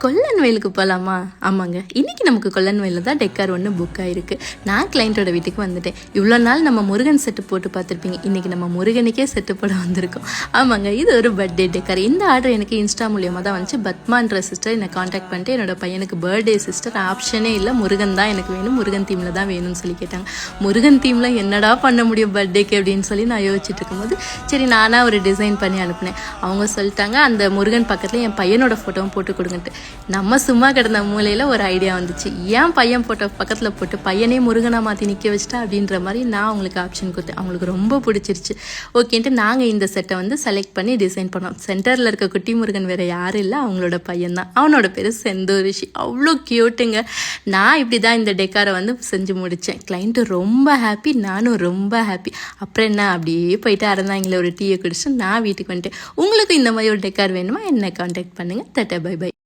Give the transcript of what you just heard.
கொல்லன் வயலுக்கு போகலாமா? ஆமாங்க, இன்றைக்கி நமக்கு கொல்லன் வயலில் தான் டெக்கார் ஒன்று புக் ஆகிருக்கு. நான் கிளைண்ட்டோட வீட்டுக்கு வந்துட்டேன். இவ்வளோ நாள் நம்ம முருகன் செட்டு போட்டு பார்த்துருப்பீங்க. இன்றைக்கி நம்ம முருகனுக்கே செட்டு போட வந்திருக்கோம். ஆமாங்க, இது ஒரு பர்த்டே டெக்கார். இந்த ஆர்டர் எனக்கு இன்ஸ்டா மூலியமாக தான் வந்துச்சு. பத்மான்ற சிஸ்டர் என்னை காண்டாக்ட் பண்ணிட்டு என்னோட பையனுக்கு பர்த்டே சிஸ்டர் ஆப்ஷனே இல்லை, முருகன் தான் எனக்கு வேணும், முருகன் தீமில் தான் வேணும்னு சொல்லி கேட்டாங்க. முருகன் தீமில் என்னடா பண்ண முடியும் பர்த்டேக்கு அப்படின்னு சொல்லி நான் யோசிச்சுட்டு இருக்கும்போது சரி நானாக ஒரு டிசைன் பண்ணி அனுப்புனேன். அவங்க சொல்லிட்டாங்க அந்த முருகன் பக்கத்தில் என் பையனோட ஃபோட்டோவும் போட்டு கொடுங்கன்ட்டு. நம்ம சும்மா கிடந்த மூலையில் ஒரு ஐடியா வந்துச்சு. ஏன் பையன் போட்டோ பக்கத்தில் போட்டு பையனே முருகனாக மாற்றி நிற்க வச்சுட்டா அப்படின்ற மாதிரி நான் அவங்களுக்கு ஆப்ஷன் கொடுத்தேன். அவங்களுக்கு ரொம்ப பிடிச்சிருச்சு. ஓகேன்ட்டு நாங்கள் இந்த செட்டை வந்து செலக்ட் பண்ணி டிசைன் பண்ணோம். சென்டரில் இருக்க குட்டி முருகன் வேறு யாரும் இல்லை, அவங்களோட பையன் தான். அவனோட பேர் செந்தூரிஷி. அவ்வளோ க்யூட்டுங்க. நான் இப்படி தான் இந்த டெக்காரை வந்து செஞ்சு முடித்தேன். கிளைண்ட்டு ரொம்ப ஹாப்பி, நானும் ரொம்ப ஹாப்பி. அப்புறம் என்ன அப்படியே போயிட்டு அறந்தாங்களே ஒரு டீயை குடிச்சு நான் வீட்டுக்கு வந்துட்டேன். உங்களுக்கு இந்த மாதிரி ஒரு டெக்கார் வேணுமா என்ன கான்டாக்ட் பண்ணுங்கள். தட்டா பை பை.